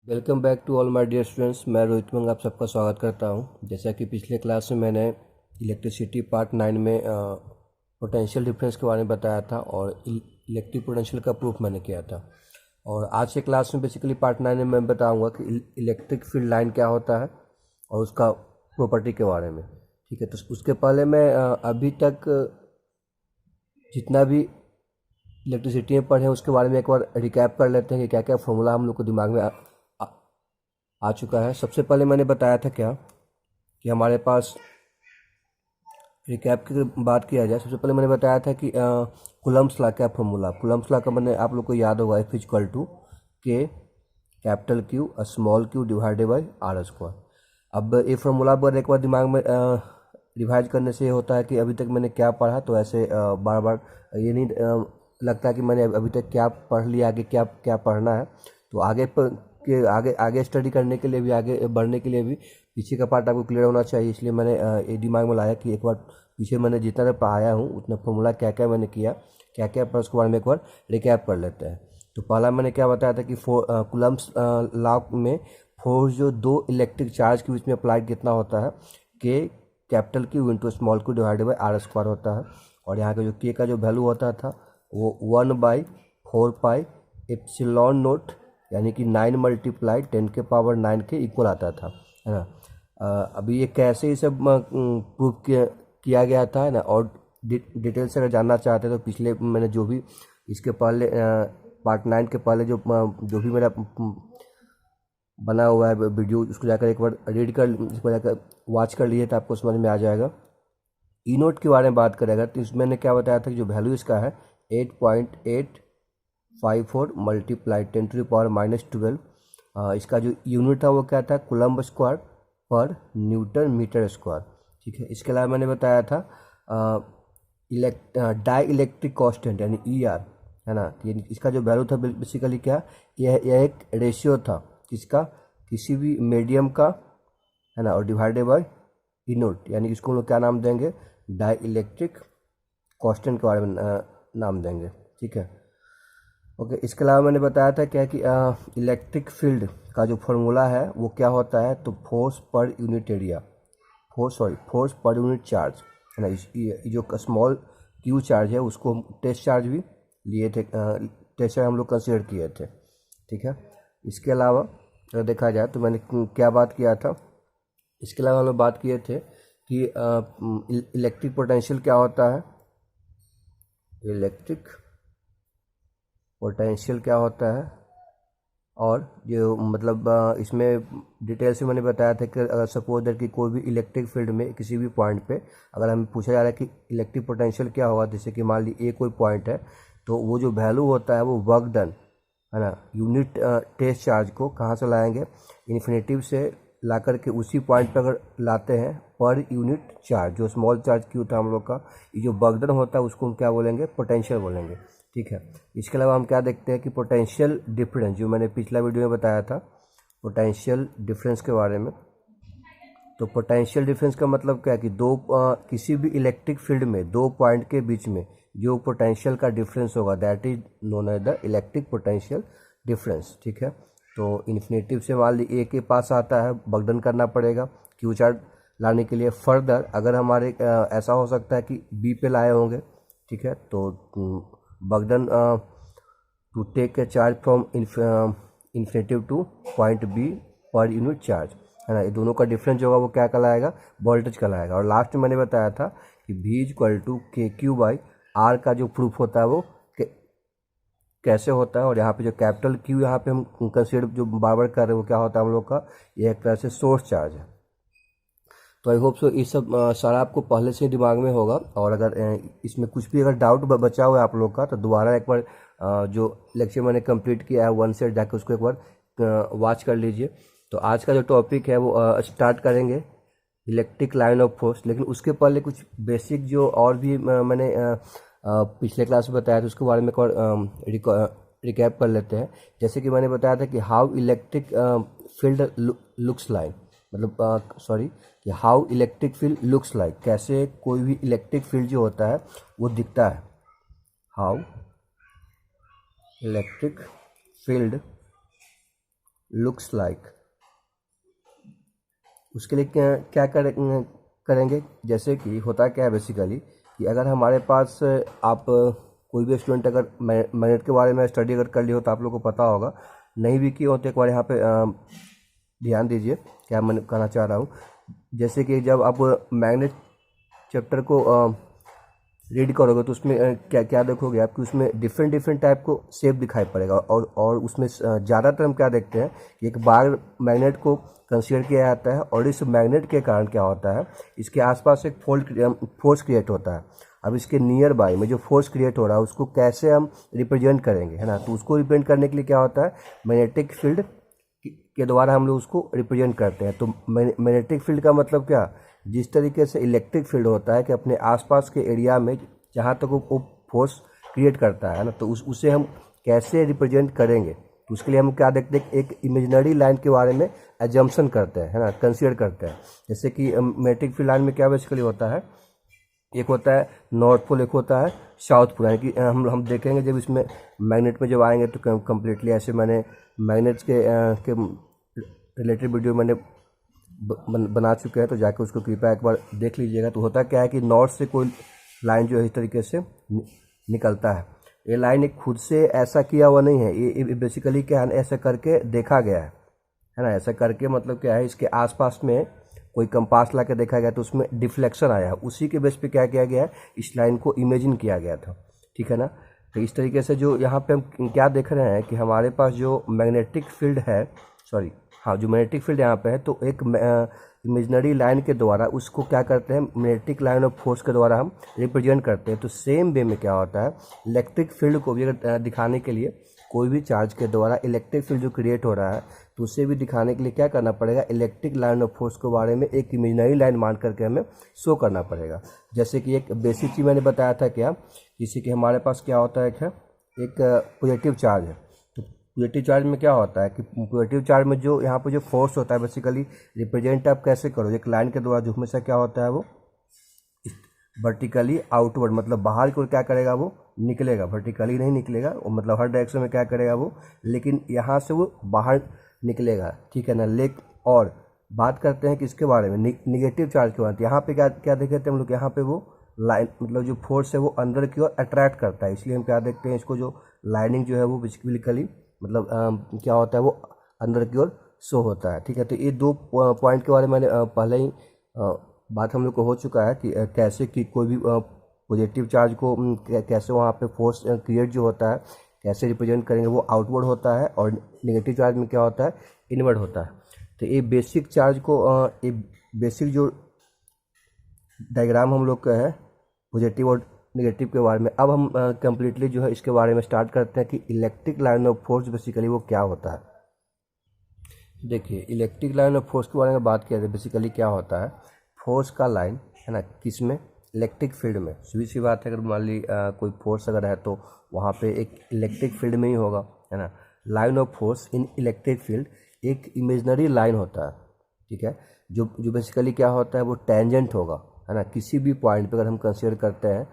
Welcome back to all my dear students. मैं रोहित मंग आप सबका स्वागत करता हूं। जैसा कि पिछले क्लास में मैंने इलेक्ट्रिसिटी पार्ट 9 में पोटेंशियल डिफरेंस के बारे में बताया था और इलेक्ट्रिक पोटेंशियल का प्रूफ मैंने किया था। और आज के क्लास में बेसिकली पार्ट 9 में मैं बताऊंगा कि इलेक्ट्रिक फील्ड लाइन क्या होता है और उसका प्रॉपर्टी के बारे में। ठीक है, तो उसके पहले मैं अभी तक जितना भी इलेक्ट्रिसिटी में पढ़े उसके बारे में एक बार रिकैप कर लेते हैं कि क्या क्या फॉर्मूला हम लोग को दिमाग में आ चुका है। सबसे पहले मैंने बताया था क्या कि हमारे पास रिकैप की बात किया जाए। सबसे पहले मैंने बताया था कि कूलम्ब्स लॉ क्या फॉर्मूला। कूलम्ब्स लॉ का मैंने आप लोग को याद होगा F equal to K capital Q small Q divided by R square. अब ये फॉर्मूला पर एक बार दिमाग में रिवाइज करने से ये होता है कि अभी तक मैंने क्या पढ़ा, तो ऐसे बार बार ये नहीं लगता कि मैंने अभी तक क्या पढ़ लिया, आगे क्या क्या पढ़ना है। तो आगे स्टडी करने के लिए भी, आगे बढ़ने के लिए भी पीछे का पार्ट आपको क्लियर होना चाहिए। इसलिए मैंने ये दिमाग में लाया कि एक बार पीछे मैंने जितना तक पढ़ाया हूँ उतना फॉर्मूला क्या क्या मैंने किया, क्या क्या पर उसके बारे में एक बार रिकैप कर लेते हैं। तो पहला मैंने क्या बताया था कि कूलम्ब्स लॉ में फोर्स जो दो इलेक्ट्रिक चार्ज के बीच में अप्लाइड कितना होता है, K capital Q into small Q divided by R square होता है। और यहाँ का जो के का जो वैल्यू होता था वो 1/4 पाई एप्सिलॉन नोट यानी कि 9 मल्टीप्लाई 10⁻⁹ के इक्वल आता था, है ना। अभी ये कैसे ये सब प्रूफ किया गया था, है ना। और डिटेल से अगर जानना चाहते हैं तो पिछले मैंने जो भी इसके पहले पार्ट 9 के पहले जो भी मेरा बना हुआ है वीडियो, उसको जाकर एक बार रीड कर, इसको जाकर वॉच कर लिए तो आपको समझ में आ जाएगा। ई नोट के बारे में बात करेगा तो इसमें मैंने क्या बताया था कि जो वैल्यू इसका है 8.854 मल्टीप्लाई 10⁻⁻12। इसका जो यूनिट था वो क्या था, कूलम्ब स्क्वायर पर न्यूटन मीटर स्क्वायर। ठीक है, इसके अलावा मैंने बताया था डाई इलेक्ट्रिक कांस्टेंट यानी ई आर, है ना। इसका जो वैल्यू था बेसिकली क्या, यह एक रेशियो था किसका, किसी भी मीडियम का, है ना, और डिवाइडेड बाय ई नोट, यानी इसको हम लोग क्या नाम देंगे, डाई इलेक्ट्रिक कांस्टेंट के बारे में नाम देंगे। ठीक है, ओके। इसके अलावा मैंने बताया था क्या कि इलेक्ट्रिक फील्ड का जो फॉर्मूला है वो क्या होता है, तो force per unit area, force पर यूनिट चार्ज, है ना। ये जो स्मॉल क्यू चार्ज है उसको हम टेस्ट चार्ज भी लिए थे, टेस्ट चार्ज हम लोग कंसिडर किए थे। ठीक है, इसके अलावा अगर देखा जाए तो मैंने क्या बात किया था, इसके अलावा हम लोग बात किए थे कि इलेक्ट्रिक पोटेंशियल क्या होता है, इलेक्ट्रिक पोटेंशियल क्या होता है। और जो मतलब इसमें डिटेल से मैंने बताया था कि अगर सपोज दैट कि कोई भी इलेक्ट्रिक फील्ड में किसी भी पॉइंट पे अगर हमें पूछा जा रहा है कि इलेक्ट्रिक पोटेंशियल क्या होगा, जैसे कि मान ली ए कोई पॉइंट है, तो वो जो वैल्यू होता है वो वर्क डन, है ना, यूनिट टेस्ट चार्ज को कहाँ से लाएंगे, इन्फिनेटिव से ला करके उसी पॉइंट पर अगर लाते हैं पर यूनिट चार्ज, जो स्मॉल चार्ज क्यू था हम लोग का, ये जो वर्क डन होता है उसको हम क्या बोलेंगे, पोटेंशियल बोलेंगे। ठीक है, इसके अलावा हम क्या देखते हैं कि पोटेंशियल डिफरेंस, जो मैंने पिछला वीडियो में बताया था पोटेंशियल डिफरेंस के बारे में। तो पोटेंशियल डिफरेंस का मतलब क्या है कि किसी भी इलेक्ट्रिक फील्ड में दो पॉइंट के बीच में जो पोटेंशियल का डिफरेंस होगा that is known as the electric potential difference. ठीक है, तो इन्फिनेटिव से मान ली ए के पास आता है, बर्डन करना पड़ेगा क्यू चार्ज लाने के लिए। फर्दर अगर हमारे ऐसा हो सकता है कि बी पे लाए होंगे, ठीक है, तो burden to take a charge from infinitive to point B per unit charge, है ना। ये दोनों का डिफरेंस जो होगा वो क्या कहलाएगा, वोल्टेज कहलाएगा। और लास्ट में मैंने बताया था कि V इक्वल टू के क्यू बाई आर का जो प्रूफ होता है वो कैसे होता है। और यहाँ पे जो कैपिटल क्यू यहाँ पे हम कंसीडर जो बार बार कर रहे हैं वो क्या होता है हम लोग का, ये एक तरह से सोर्स चार्ज है। तो आई होप सो ये सब सारा आपको पहले से दिमाग में होगा। और अगर इसमें कुछ भी अगर डाउट बचा हुआ है आप लोग का तो दोबारा एक बार जो लेक्चर मैंने कंप्लीट किया है वन से जाकर उसको एक बार वॉच कर लीजिए। तो आज का जो टॉपिक है वो स्टार्ट करेंगे इलेक्ट्रिक लाइन ऑफ फोर्स। लेकिन उसके पहले कुछ बेसिक जो और भी मैंने पिछले क्लास में बताया था उसके बारे में एक और रिकैप कर लेते हैं। जैसे कि मैंने बताया था कि how electric field looks like, मतलब सॉरी, कि how electric field looks like, कैसे कोई भी इलेक्ट्रिक फील्ड जो होता है वो दिखता है, how electric field looks like. उसके लिए क्या करेंगे, जैसे कि होता क्या है बेसिकली कि अगर हमारे पास आप कोई भी स्टूडेंट अगर मैग्नेट के बारे में स्टडी अगर कर लिया हो तो आप लोग को पता होगा, नहीं भी किए होते एक बार यहाँ पे ध्यान दीजिए क्या मैं कहना चाह रहा हूँ। जैसे कि जब आप मैग्नेट चैप्टर को रीड करोगे तो उसमें क्या क्या देखोगे आप कि उसमें डिफरेंट डिफरेंट टाइप को शेप दिखाई पड़ेगा, और उसमें ज़्यादातर हम क्या देखते हैं कि एक बार मैग्नेट को कंसीडर किया जाता है और इस मैग्नेट के कारण क्या होता है, इसके आसपास एक फोर्स क्रिएट होता है। अब इसके नियर बाय में जो फोर्स क्रिएट हो रहा है उसको कैसे हम रिप्रेजेंट करेंगे, है ना। तो उसको रिप्रेजेंट करने के लिए क्या होता है, मैग्नेटिक फील्ड के द्वारा हम लोग उसको रिप्रेजेंट करते हैं। तो मैग्नेटिक फील्ड का मतलब क्या, जिस तरीके से इलेक्ट्रिक फील्ड होता है कि अपने आसपास के एरिया में जहाँ तक वो फोर्स क्रिएट करता है ना, तो उसे हम कैसे रिप्रेजेंट करेंगे। तो उसके लिए हम क्या देखते हैं, एक इमेजिनरी लाइन के बारे में एजम्पशन करते हैं, है ना, कंसीडर करते हैं। जैसे कि मैग्नेटिक फील्ड लाइन में क्या बेसिकली होता है, एक होता है नॉर्थ पोल, एक होता है साउथ पोल। यानी कि हम देखेंगे जब इसमें मैग्नेट में जब आएंगे तो कम्प्लीटली ऐसे मैंने मैग्नेट्स के रिलेटेड वीडियो मैंने बना चुके हैं, तो जाके उसको कृपया एक बार देख लीजिएगा। तो होता क्या है कि नॉर्थ से कोई लाइन जो है इस तरीके से निकलता है। ये लाइन एक खुद से ऐसा किया हुआ नहीं है, ये बेसिकली क्या है, ऐसा करके देखा गया है ना। ऐसा करके मतलब क्या है, इसके आसपास में कोई कंपास ला के देखा गया तो उसमें डिफ्लेक्शन आया, उसी के बेस पे क्या किया गया है, इस लाइन को इमेजिन किया गया था, ठीक है ना। तो इस तरीके से जो यहाँ पे हम क्या देख रहे हैं कि हमारे पास जो मैग्नेटिक फील्ड है, सॉरी हाँ, जो मैग्नेटिक फील्ड यहाँ पे है, तो एक इमेजिनरी लाइन के द्वारा उसको क्या करते हैं, मैग्नेटिक लाइन ऑफ फोर्स के द्वारा हम रिप्रेजेंट करते हैं। तो सेम वे में क्या होता है, इलेक्ट्रिक फील्ड को भी अगर दिखाने के लिए कोई भी चार्ज के द्वारा इलेक्ट्रिक फील्ड जो क्रिएट हो रहा है, तो उसे भी दिखाने के लिए क्या करना पड़ेगा, इलेक्ट्रिक लाइन ऑफ फोर्स के बारे में एक इमेजिनरी लाइन मान करके हमें शो करना पड़ेगा। जैसे कि एक बेसिक चीज़ मैंने बताया था क्या, जैसे कि हमारे पास क्या होता है, एक पॉजिटिव चार्ज है। तो पॉजिटिव चार्ज में क्या होता है कि पॉजिटिव चार्ज में जो यहाँ पर जो फोर्स होता है बेसिकली रिप्रेजेंट आप कैसे करो, एक लाइन के द्वारा जो हमेशा क्या होता है वो वर्टिकली आउटवर्ड, मतलब बाहर की ओर क्या करेगा, वो निकलेगा, वर्टिकली नहीं निकलेगा, मतलब हर डायरेक्शन में क्या करेगा वो, लेकिन यहाँ से वो बाहर निकलेगा, ठीक है ना। और बात करते हैं किसके बारे में, निगेटिव चार्ज के बारे में। यहाँ पे क्या क्या देखे थे हम लोग, यहाँ पे वो लाइन मतलब जो फोर्स है वो अंदर की ओर अट्रैक्ट करता है, इसलिए हम क्या देखते हैं, इसको जो लाइनिंग जो है वो बेसिकली मतलब क्या होता है, वो अंदर की ओर शो होता है, ठीक है। तो ये दो पॉइंट के बारे में मैंने पहले ही बात हम लोग को हो चुका है कि कैसे कि कोई भी पॉजिटिव चार्ज को कैसे वहाँ पे फोर्स क्रिएट जो होता है कैसे रिप्रेजेंट करेंगे, वो आउटवर्ड होता है, और नेगेटिव चार्ज में क्या होता है, इनवर्ड होता है। तो ये बेसिक चार्ज को ये बेसिक जो डायग्राम हम लोग का है पॉजिटिव और नेगेटिव के बारे में। अब हम कम्प्लीटली जो है इसके बारे में स्टार्ट करते हैं कि electric line of force basically वो क्या होता है। देखिए, इलेक्ट्रिक लाइन ऑफ फोर्स के बारे में बात किया जाए, बेसिकली क्या होता है, फोर्स का लाइन, है ना, किस में, इलेक्ट्रिक फील्ड में। सीधी सी बात है, अगर मान ली कोई फोर्स अगर है तो वहाँ पे एक इलेक्ट्रिक फील्ड में ही होगा, है ना। Line of force in electric field एक इमेजनरी लाइन होता है, ठीक है, जो बेसिकली क्या होता है, वो टेंजेंट होगा, है ना, किसी भी पॉइंट पे अगर हम कंसिडर करते हैं,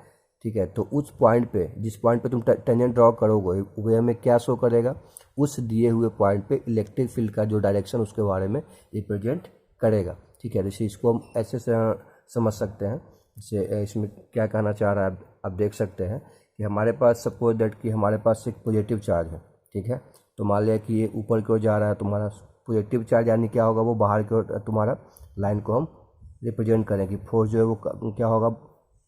ठीक है। तो उस पॉइंट पे, जिस पॉइंट पे तुम टेंजेंट ड्रॉ करोगे, वो हमें क्या शो करेगा, उस दिए हुए पॉइंट पे इलेक्ट्रिक फील्ड का जो डायरेक्शन उसके बारे में रिप्रेजेंट करेगा, ठीक है। जैसे इसको हम ऐसे समझ सकते हैं, जैसे इसमें क्या कहना चाह रहा है आप देख सकते हैं कि हमारे पास सपोज दैट कि हमारे पास एक पॉजिटिव चार्ज है, ठीक है। तो मान लिया कि ये ऊपर की ओर जा रहा है, तुम्हारा पॉजिटिव चार्ज, यानी क्या होगा, वो बाहर की ओर तुम्हारा लाइन को हम रिप्रेजेंट करें कि फोर्स जो है वो क्या होगा,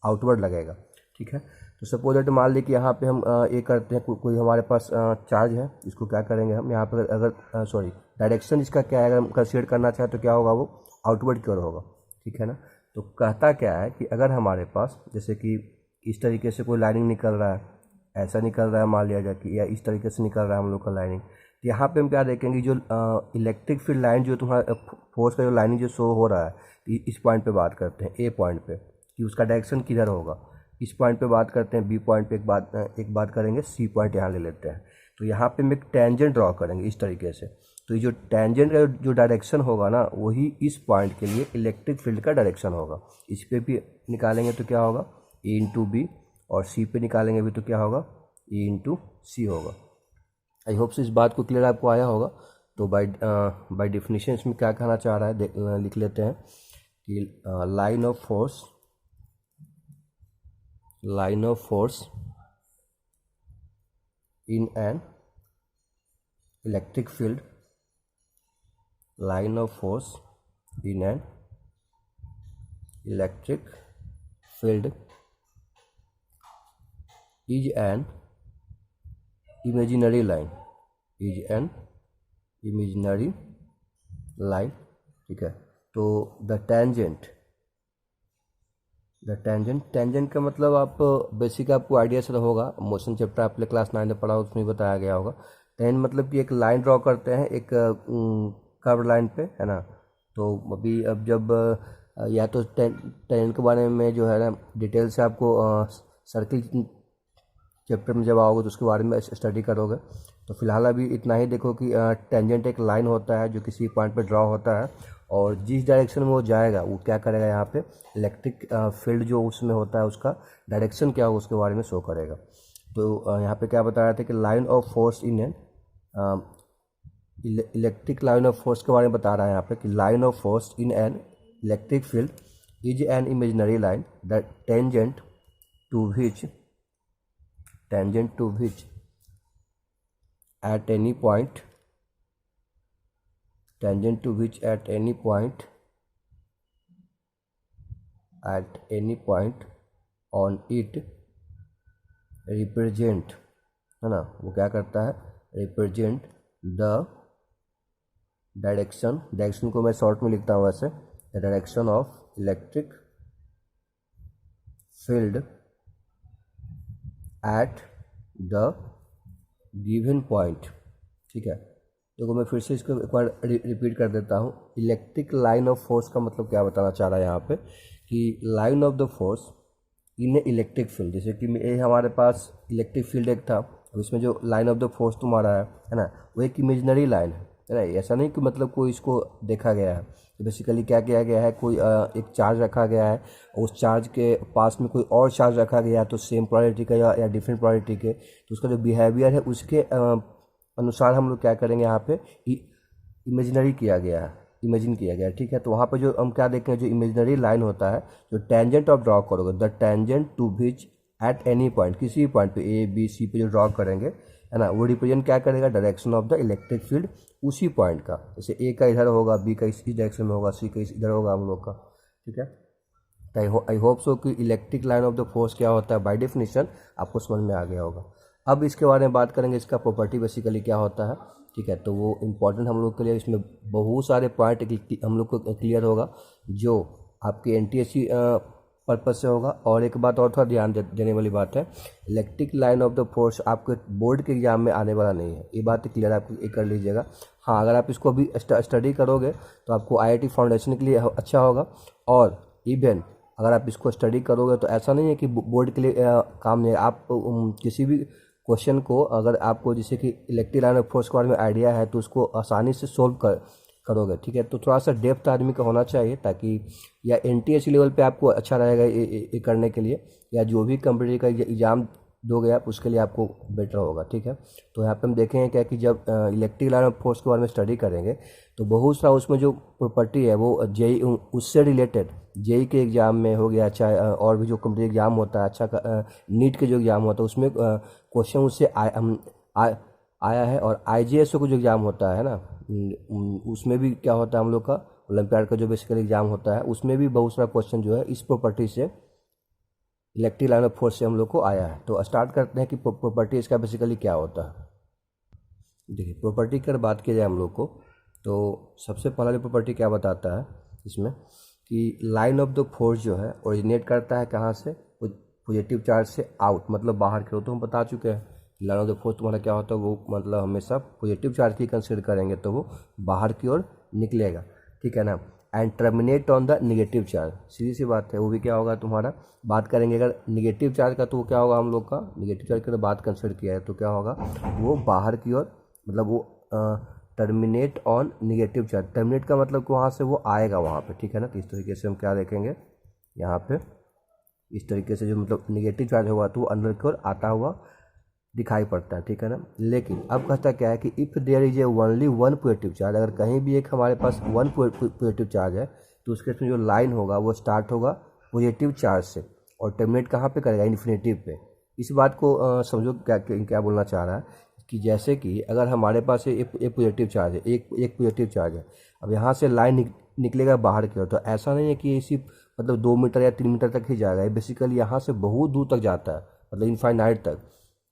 आउटवर्ड लगेगा, ठीक है। तो सपोज दैट मान लीजिए कि यहाँ पे हम ये करते हैं, कोई हमारे पास चार्ज है, इसको क्या करेंगे हम यहाँ पर, अगर सॉरी डायरेक्शन इसका क्या है, अगर हम कंसीडर करना चाहें तो क्या होगा, वो आउटवर्ड की ओर होगा, ठीक है ना। तो कहता क्या है कि अगर हमारे पास जैसे कि इस तरीके से कोई लाइनिंग निकल रहा है, ऐसा निकल रहा है मान लिया जाए कि, या इस तरीके से निकल रहा है हम लोग का लाइनिंग, तो यहाँ पे हम क्या देखेंगे, जो इलेक्ट्रिक फील्ड लाइन जो तुम्हारा फोर्स का जो लाइनिंग जो शो हो रहा है, इस पॉइंट पे बात करते हैं, ए पॉइंट पे, कि उसका डायरेक्शन किधर होगा। इस पॉइंट पे बात करते हैं, बी पॉइंट पे एक बात करेंगे, सी पॉइंट यहाँ ले लेते हैं। तो यहाँ पे हम एक टेंजेंट ड्रॉ करेंगे इस तरीके से। तो ये जो टेंजेंट का जो डायरेक्शन होगा ना, वही इस पॉइंट के लिए इलेक्ट्रिक फील्ड का डायरेक्शन होगा। इस पे भी निकालेंगे तो क्या होगा, ए इंटू बी, और सी पे निकालेंगे भी तो क्या होगा, ए इंटू सी होगा। आई होप से इस बात को क्लियर आपको आया होगा। तो बाय डेफिनेशन इसमें क्या कहना चाह रहा है लिख लेते हैं कि line of force in an electric field, line of force in an electric field is an imaginary line, ठीक है। तो द टेंजेंट का मतलब आप बेसिक आपको आइडिया से होगा, मोशन चैप्टर आपने क्लास 9 में पढ़ा, उसमें बताया गया होगा। टेंजेंट मतलब कि एक लाइन ड्रॉ करते हैं एक कर्व लाइन पे, है ना। तो अभी अब जब या तो टेंजेंट के बारे में जो है ना डिटेल से आपको सर्किल चैप्टर में जब आओगे तो उसके बारे में स्टडी करोगे। तो फिलहाल अभी इतना ही देखो कि टेंजेंट एक लाइन होता है जो किसी पॉइंट पे ड्रॉ होता है, और जिस डायरेक्शन में वो जाएगा वो क्या करेगा, यहाँ पे इलेक्ट्रिक फील्ड जो उसमें होता है उसका डायरेक्शन क्या होगा उसके बारे में शो करेगा। तो यहाँ पे क्या बता रहा था कि line of force in an electric line of force के बारे में बता रहा है यहाँ पे कि line of force in an electric field is an imaginary line the tangent to which at any point on it represent, है ना, वो क्या करता है, रिप्रेजेंट द डायरेक्शन को मैं शॉर्ट में लिखता हूँ वैसे, the direction of electric field at the given point, ठीक है। देखो मैं फिर से इसको एक बार रिपीट कर देता हूँ। इलेक्ट्रिक लाइन ऑफ फोर्स का मतलब क्या बताना चाह रहा है यहाँ पे कि line of the force in A electric field, जैसे कि ये हमारे पास इलेक्ट्रिक फील्ड एक था, अब इसमें जो लाइन ऑफ द फोर्स तुम्हारा है ना, वो एक इमेजिनरी लाइन है ना। ऐसा नहीं कि मतलब कोई इसको देखा गया है, तो बेसिकली क्या किया गया है, कोई एक चार्ज रखा गया है, उस चार्ज के पास में कोई और चार्ज रखा गया है, तो सेम पोलैरिटी का या डिफरेंट पोलैरिटी के, तो उसका जो बिहेवियर है उसके अनुसार हम लोग क्या करेंगे, यहाँ पे इमेजिन किया गया है, ठीक है। तो वहाँ पे जो हम क्या देखेंगे, जो इमेजिनरी लाइन होता है, जो टेंजेंट आप ड्रॉ करोगे, the tangent to which at any point, किसी भी पॉइंट पे ए बी सी पे जो ड्रॉ करेंगे, है ना, वो रिप्रेजेंट क्या करेगा, direction of the electric field उसी पॉइंट का। जैसे ए का इधर होगा, बी का इस डायरेक्शन में होगा, सी का इधर होगा हम लोग का, ठीक है। तो आई होप सो कि electric line of the force क्या होता है बाय डेफिनेशन आपको समझ में आ गया होगा। अब इसके बारे में बात करेंगे, इसका प्रॉपर्टी बेसिकली क्या होता है, ठीक है। तो वो इम्पॉर्टेंट हम लोग के लिए, इसमें बहुत सारे पॉइंट हम लोग को क्लियर होगा जो आपके एनटीएससी पर्पज से होगा। और एक बात और थोड़ा ध्यान देने वाली बात है, electric line of the force आपके बोर्ड के एग्जाम में आने वाला नहीं है, ये बात क्लियर आप कर लीजिएगा। हाँ, अगर आप इसको अभी स्टडी करोगे तो आपको आईआईटी फाउंडेशन के लिए अच्छा होगा, और इवन अगर आप इसको स्टडी करोगे तो ऐसा नहीं है कि बोर्ड के लिए काम नहीं है। आप किसी भी क्वेश्चन को, अगर आपको जैसे कि इलेक्ट्रिक लाइन ऑफ फोर्स के बारे में आइडिया है, तो उसको आसानी से सोल्व करोगे, ठीक है। तो थोड़ा सा डेप्थ आदमी का होना चाहिए, ताकि या एनटीएससी लेवल पे आपको अच्छा रहेगा ये करने के लिए, या जो भी कंपनी का एग्ज़ाम दोगे आप उसके लिए आपको बेटर होगा, ठीक है। तो यहाँ पे हम देखेंगे क्या कि जब इलेक्ट्रिक लाइन ऑफ फोर्स के बारे में स्टडी करेंगे तो बहुत सारा उसमें जो प्रॉपर्टी है वो जेई उससे रिलेटेड, जेई के एग्ज़ाम में हो गया, चाहे और भी जो कंपनी एग्ज़ाम होता है, अच्छा नीट के जो एग्ज़ाम होता है उसमें क्वेश्चन उससे आया है। और आईजीएस का जो एग्ज़ाम होता है ना, उसमें भी क्या होता है, हम लोग का ओलंपियाड का जो बेसिकली एग्ज़ाम होता है उसमें भी बहुत सारा क्वेश्चन जो है इस प्रॉपर्टी से, इलेक्ट्रिक लाइन ऑफ फोर्स से हम लोग को आया है। तो स्टार्ट करते हैं कि प्रॉपर्टी इसका बेसिकली क्या होता है। देखिए, प्रॉपर्टी की अगर बात की जाए हम लोग को, तो सबसे पहला जो प्रॉपर्टी क्या बताता है इसमें कि लाइन ऑफ द फोर्स जो है ओरिजिनेट करता है कहाँ से, पॉजिटिव चार्ज से आउट, मतलब बाहर की ओर। तो हम बता चुके हैं लाइन ऑफ द फोर्स तुम्हारा क्या होता है, वो मतलब हमेशा पॉजिटिव चार्ज की कंसिडर करेंगे तो वो बाहर की ओर निकलेगा, ठीक है ना। And terminate on the negative charge, सीधी सी बात है, वो भी क्या होगा तुम्हारा, बात करेंगे अगर निगेटिव चार्ज का, तो वो क्या होगा, हम लोग का निगेटिव चार्ज की अगर बात कंसिडर किया है तो क्या होगा, वो बाहर की ओर, मतलब वो terminate on negative charge. Terminate का मतलब कि वहाँ से वो आएगा वहाँ पे, ठीक है ना। तो इस तरीके से हम क्या देखेंगे यहाँ पे, इस तरीके से जो मतलब निगेटिव चार्ज होगा तो वो अंदर की ओर आता हुआ दिखाई पड़ता है, ठीक है ना। लेकिन अब कहता क्या है कि if there is a only one positive charge, अगर कहीं भी एक हमारे पास वन पॉजिटिव चार्ज है तो उसके इसमें जो लाइन होगा वो स्टार्ट होगा पॉजिटिव चार्ज से और टर्मिनेट कहाँ पे करेगा, इन्फिनेटिव पे। इस बात को समझो क्या क्या बोलना चाह रहा है कि जैसे कि अगर हमारे पास एक पॉजिटिव चार्ज है, एक पॉजिटिव चार्ज है, अब यहाँ से लाइन निकलेगा बाहर की ओर, तो ऐसा नहीं है कि इसी मतलब 2 मीटर या 3 मीटर तक ही जाएगा, ये बेसिकली यहाँ से बहुत दूर तक जाता है, मतलब इनफाइनाइट तक,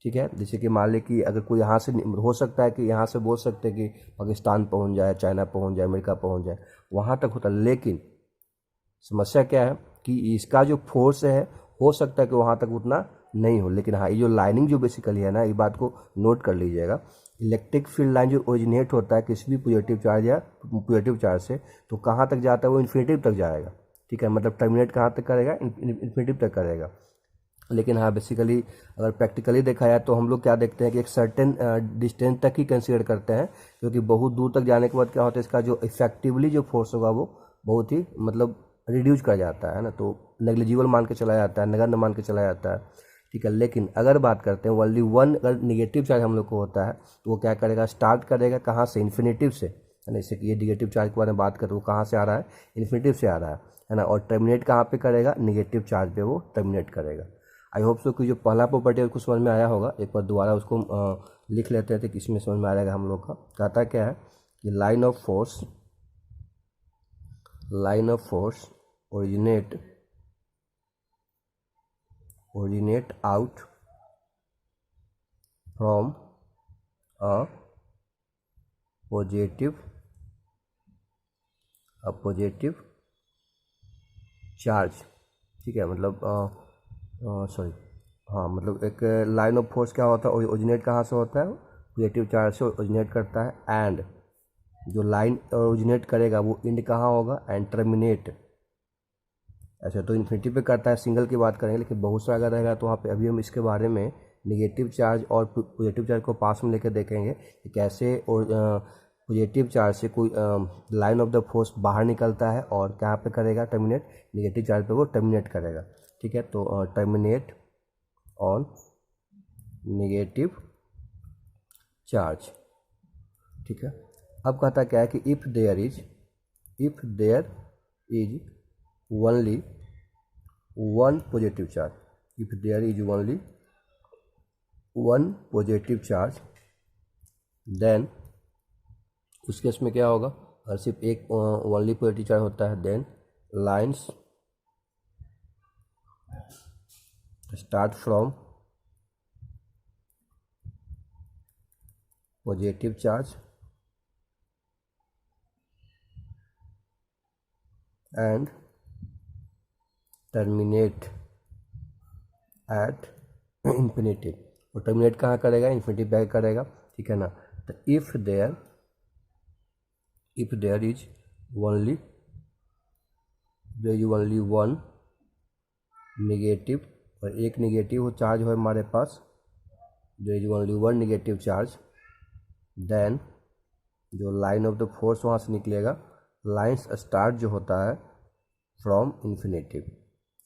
ठीक है। जैसे कि मान लें कि अगर कोई यहाँ से हो सकता है कि यहाँ से बोल सकते हैं कि पाकिस्तान पहुँच जाए, चाइना पहुँच जाए, अमेरिका पहुँच जाए, वहाँ तक होता है। लेकिन समस्या क्या है कि इसका जो फोर्स है हो सकता है कि वहाँ तक उतना नहीं हो, लेकिन हाँ ये जो लाइनिंग जो बेसिकली है ना, ये बात को नोट कर लीजिएगा। इलेक्ट्रिक फील्ड लाइन जो ओरिजिनेट होता है किसी भी पॉजिटिव चार्ज या पॉजिटिव चार्ज से, तो कहाँ तक जाता है, वो इन्फिनिटिव तक जाएगा, ठीक है। मतलब टर्मिनेट कहाँ तक करेगा, इन्फिनिटिव तक करेगा। लेकिन हाँ बेसिकली अगर प्रैक्टिकली देखा जाए तो हम लोग क्या देखते हैं कि एक सर्टेन डिस्टेंस तक ही कंसीडर करते हैं, क्योंकि बहुत दूर तक जाने के बाद क्या होता है, इसका जो इफेक्टिवली जो फोर्स होगा वो बहुत ही मतलब रिड्यूस कर जाता है ना, तो नेग्लिजिबल मान के चला जाता है, नगण्य मान के चला जाता है, ठीक है। लेकिन अगर बात करते हैं ओनली वन, अगर निगेटिव चार्ज हम लोग को होता है तो वो क्या करेगा, स्टार्ट करेगा कहाँ से, इन्फिनेटिव से, है ना। जैसे कि ये निगेटिव चार्ज के बारे में बात करें, वो कहाँ से आ रहा है, इन्फिनेटिव से आ रहा है ना। और टर्मिनेट कहाँ पे करेगा, निगेटिव चार्ज पे वो टर्मिनेट करेगा। आई होप सो कि जो पहला प्रॉपर्टी है उसको समझ में आया होगा। एक बार दोबारा उसको लिख लेते हैं तो किसमें समझ में आ जाएगा हम लोग का। कहता क्या है कि line of force originate out from a positive charge, ठीक है। मतलब सॉरी, हाँ मतलब एक लाइन ऑफ फोर्स क्या होता है, ओरिजिनेट कहाँ से होता है, पॉजिटिव चार्ज से ओरिजिनेट करता है। एंड जो लाइन ओरिजिनेट करेगा वो एंड कहाँ होगा, एंड टर्मिनेट, ऐसा तो इन्फिनिटी पे करता है। सिंगल की बात करेंगे, लेकिन बहुत सा अगर रहेगा तो वहाँ पे अभी हम इसके बारे में नेगेटिव चार्ज और पॉजिटिव चार्ज को पास में लेकर देखेंगे कि कैसे और पॉजिटिव चार्ज से कोई लाइन ऑफ द फोर्स बाहर निकलता है और कहाँ पे करेगा, टर्मिनेट, नेगेटिव चार्ज पे वो टर्मिनेट करेगा, ठीक है। तो टर्मिनेट ऑन नेगेटिव चार्ज, ठीक है। अब कहता क्या है कि if there is only one positive charge, if there is only one positive charge, then उस केस में क्या होगा, अगर सिर्फ एक ओनली पॉजिटिव चार्ज होता है, then lines start from positive charge and terminate at infinity. और टर्मिनेट कहाँ करेगा, इन्फिनिटी पे करेगा, ठीक है ना। तो if there is only one negative, और एक नेगेटिव चार्ज हो हमारे पास, there is only one negative charge, then जो लाइन ऑफ द फोर्स वहाँ से निकलेगा, लाइन्स स्टार्ट जो होता है फ्रॉम इन्फिनेटिव,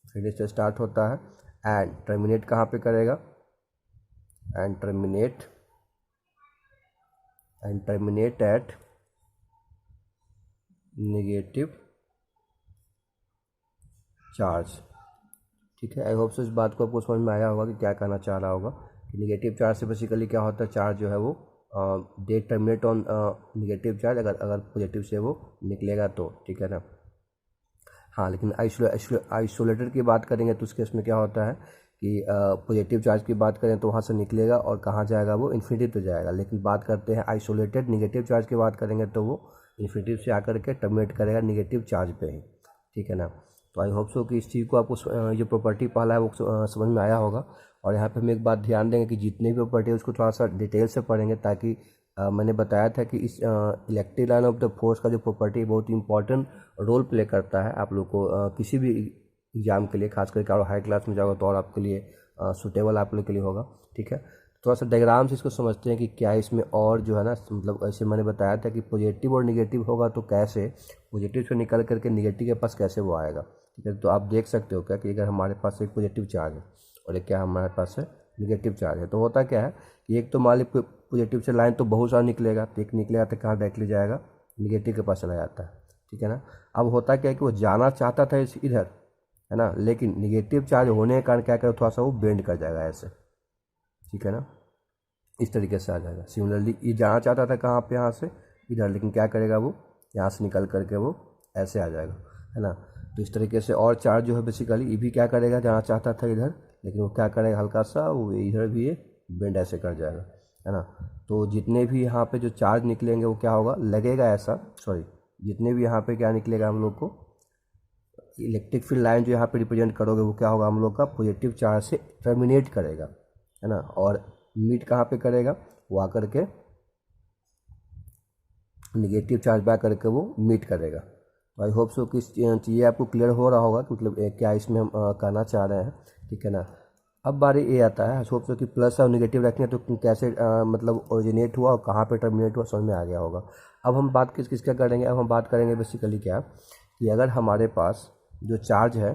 फिर से स्टार्ट होता है, एंड टर्मिनेट कहाँ पे करेगा, and terminate eight negative charge, ठीक है। आई होप सो इस बात को आपको समझ में आया होगा कि क्या कहना चाह रहा होगा कि नेगेटिव चार्ज से बेसिकली क्या होता है, चार्ज जो है वो दे टर्मिनेट ऑन नेगेटिव चार्ज, अगर पॉजिटिव से वो निकलेगा तो, ठीक है ना। हाँ लेकिन आइसोलेटेड की बात करेंगे तो उस केस में क्या होता है कि पॉजिटिव चार्ज की बात करें तो वहाँ से निकलेगा और कहाँ जाएगा, वो इन्फिनिटी पे जाएगा। लेकिन बात करते हैं आइसोलेटेड नेगेटिव चार्ज की बात करेंगे तो वो इन्फिनिटी से आकर के टर्मिनेट करेगा नेगेटिव चार्ज पे ही, ठीक है ना। तो आई होप सो कि इस चीज़ को आपको जो प्रॉपर्टी पहला है वो समझ में आया होगा। और यहाँ पे हम एक बात ध्यान देंगे कि जितनी भी प्रॉपर्टी है उसको थोड़ा सा डिटेल से पढ़ेंगे, ताकि मैंने बताया था कि इस electric line of the force का जो प्रॉपर्टी बहुत ही इंपॉर्टेंट रोल प्ले करता है आप लोग को किसी भी एग्जाम के लिए, खास करके और हाई क्लास में जाओगे तो और आपके लिए सूटेबल आप लोग के लिए होगा, ठीक है। थोड़ा सा डायग्राम से इसको समझते हैं कि क्या इसमें और जो है ना, मतलब ऐसे मैंने बताया था कि पॉजिटिव और निगेटिव होगा तो कैसे पॉजिटिव से निकल करके निगेटिव के पास कैसे वो आएगा, ठीक है। तो आप देख सकते हो क्या कि अगर हमारे पास एक पॉजिटिव चार्ज है और एक क्या हमारे पास है निगेटिव चार्ज है। तो होता क्या है कि एक तो मान ली पॉजिटिव से लाइन तो बहुत सारा निकलेगा, तो एक निकलेगा तो कहाँ डायरेक्टली जाएगा, निगेटिव के पास चला जाता है, ठीक है ना। अब होता क्या है कि वो जाना चाहता था इधर, है ना, लेकिन निगेटिव चार्ज होने के कारण क्या करेगा, थोड़ा सा वो बेंड कर जाएगा ऐसे, ठीक है ना, इस तरीके से आ जाएगा। सिमिलरली ये जाना चाहता था कहाँ पे, यहाँ से इधर, लेकिन क्या करेगा वो यहाँ से निकल करके वो ऐसे आ जाएगा, है ना। तो इस तरीके से और चार्ज जो है बेसिकली ये भी क्या करेगा, जाना चाहता था इधर, लेकिन वो क्या करेगा, हल्का सा वो इधर भी ये बेंड ऐसे कर जाएगा, है ना। तो जितने भी यहाँ पे जो चार्ज निकलेंगे वो क्या होगा, लगेगा ऐसा, सॉरी, जितने भी यहाँ पे क्या निकलेगा हम लोग को इलेक्ट्रिक फील्ड लाइन जो यहाँ पे रिप्रेजेंट करोगे वो क्या होगा, हम लोग का पॉजिटिव चार्ज से टर्मिनेट करेगा, है ना, और मीट कहाँ पे करेगा, वो आकर के निगेटिव चार्ज बैक करके वो मीट करेगा। तो आई होप सो कि चीज़ें आपको क्लियर हो रहा होगा कि मतलब क्या इसमें हम कहना चाह रहे हैं, ठीक है ना। अब बारी ये आता है, आई होप सो कि प्लस और निगेटिव रखें तो कैसे मतलब ओरिजिनेट हुआ और कहाँ पे टर्मिनेट हुआ समझ में आ गया होगा। अब हम बात किसका करेंगे, अब हम बात करेंगे बेसिकली क्या कि अगर हमारे पास जो चार्ज है,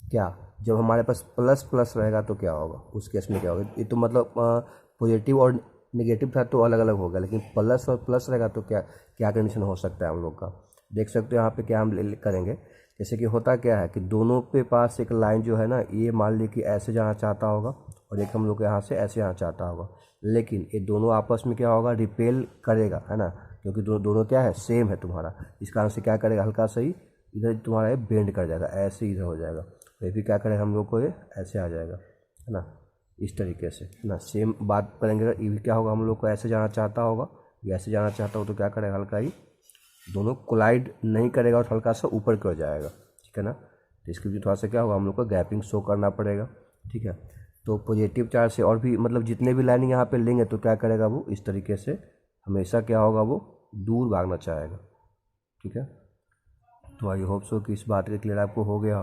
क्या जब हमारे पास प्लस प्लस रहेगा तो क्या होगा, उस केस में क्या होगा, ये तो मतलब पॉजिटिव और निगेटिव था तो अलग अलग होगा, लेकिन प्लस और प्लस रहेगा तो क्या क्या कंडीशन हो सकता है हम लोग का, देख सकते हो यहाँ पे क्या हम करेंगे। जैसे कि होता क्या है कि दोनों पे पास एक लाइन जो है ना, ये मान ली कि ऐसे जाना चाहता होगा और एक हम लोग यहाँ से ऐसे जाना चाहता होगा, लेकिन ये दोनों आपस में क्या होगा, रिपेल करेगा, है ना, क्योंकि दोनों क्या है, सेम है तुम्हारा, इस कारण से क्या करेगा, हल्का सा ही इधर तुम्हारा ये बेंड कर जाएगा, ऐसे इधर हो जाएगा, ये भी क्या करेगा हम लोग को, ये ऐसे आ जाएगा, है ना, इस तरीके से, है ना। सेम बात करेंगे, ये भी क्या होगा, हम लोग को ऐसे जाना चाहता होगा, या ऐसे जाना चाहता हो तो क्या करेगा, हल्का ही दोनों कोलाइड नहीं करेगा और हल्का सा ऊपर की ओर जाएगा, ठीक है ना। तो इसके लिए थोड़ा सा क्या होगा, हम लोग को गैपिंग शो करना पड़ेगा, ठीक है। तो पॉजिटिव चार्ज से और भी मतलब जितने भी लाइनिंग यहाँ पे लेंगे तो क्या करेगा वो इस तरीके से हमेशा क्या होगा, वो दूर भागना चाहेगा, ठीक है। तो आई होप सो कि इस बात का क्लियर आपको हो गया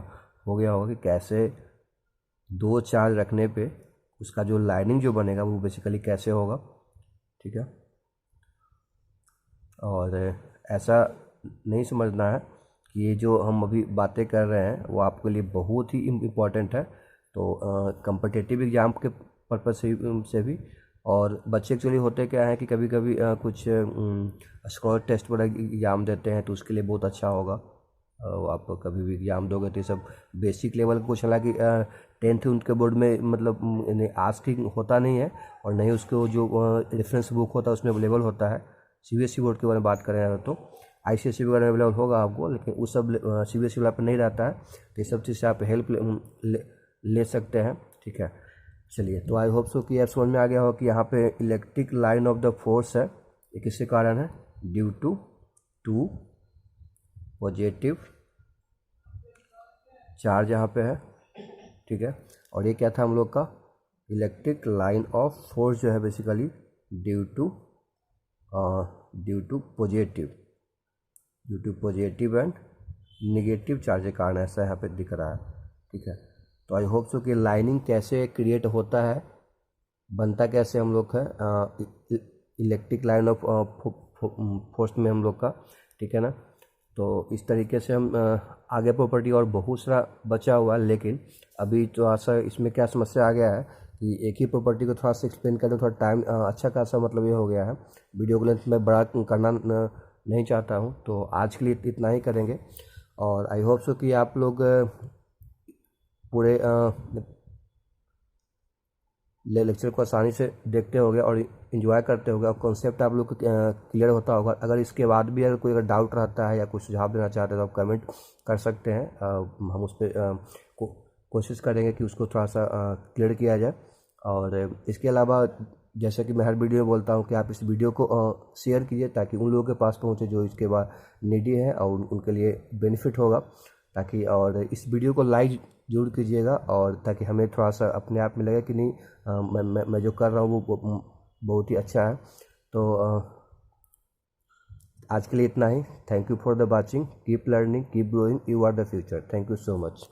होगा कि कैसे दो चार्ज रखने पे उसका जो लाइनिंग जो बनेगा वो बेसिकली कैसे होगा, ठीक है। और ऐसा नहीं समझना है कि ये जो हम अभी बातें कर रहे हैं वो आपके लिए बहुत ही इम्पोर्टेंट है, तो कम्पिटिटिव एग्ज़ाम के पर्पज़ से भी, और बच्चे एक्चुअली होते क्या है कि कभी कभी कुछ स्कॉलर टेस्ट वगैरह एग्ज़ाम देते हैं तो उसके लिए बहुत अच्छा होगा। आप कभी भी एग्ज़ाम दोगे तो ये सब बेसिक लेवल का कुछ, हालांकि 10th उनके बोर्ड में मतलब आस्किंग होता नहीं है, और नहीं उसको जो रेफरेंस बुक होता है उसमें अवेलेबल होता है। CBSE बोर्ड के बारे में बात करें तो ICSE वगैरह में अवेलेबल होगा आपको, लेकिन उस सब CBSE वाला पर नहीं रहता है, तो ये सब चीज़ से आप हेल्प ले सकते हैं, ठीक है। चलिए, तो आई होप सो कि आप समझ में आ गया हो कि यहाँ पे electric line of the force है, ये किसके कारण है, ड्यू टू पॉजिटिव चार्ज यहाँ पे है, ठीक है। और ये क्या था हम लोग का, इलेक्ट्रिक लाइन ऑफ फोर्स जो है basically due to positive and negative charge के कारण ऐसा यहाँ पे दिख रहा है, ठीक है। तो आई होप सो कि लाइनिंग कैसे क्रिएट होता है, बनता कैसे हम लोग है इलेक्ट्रिक लाइन ऑफ फोर्स में हम लोग का, ठीक है ना। तो इस तरीके से हम आगे प्रॉपर्टी और बहुत सारा बचा हुआ है, लेकिन अभी थोड़ा सा इसमें क्या समस्या आ गया है कि एक ही प्रॉपर्टी को थोड़ा सा एक्सप्लेन करने थोड़ा टाइम अच्छा खासा मतलब ये हो गया है, वीडियो को लेंथ में बड़ा करना नहीं चाहता हूँ, तो आज के लिए इतना ही करेंगे। और आई होप सो कि आप लोग पूरे लेक्चर को आसानी से देखते होंगे और इन्जॉय करते होंगे, और कॉन्सेप्ट आप लोग को क्लियर होता होगा। अगर इसके बाद भी अगर कोई डाउट रहता है या कुछ सुझाव देना चाहते हैं तो आप कमेंट कर सकते हैं, हम उस पर कोशिश करेंगे कि उसको थोड़ा सा क्लियर किया जाए। और इसके अलावा जैसे कि मैं हर वीडियो में बोलता हूँ कि आप इस वीडियो को शेयर कीजिए ताकि उन लोगों के पास पहुँचे जो इसके बाद नीडी है और उनके लिए बेनिफिट होगा, ताकि और इस वीडियो को लाइक जरूर कीजिएगा, और ताकि हमें थोड़ा सा अपने आप में लगे कि नहीं मैं जो कर रहा हूँ वो बहुत ही अच्छा है। तो आज के लिए इतना ही। Thank you for the watching, keep learning, keep growing, you are the future. Thank you so much.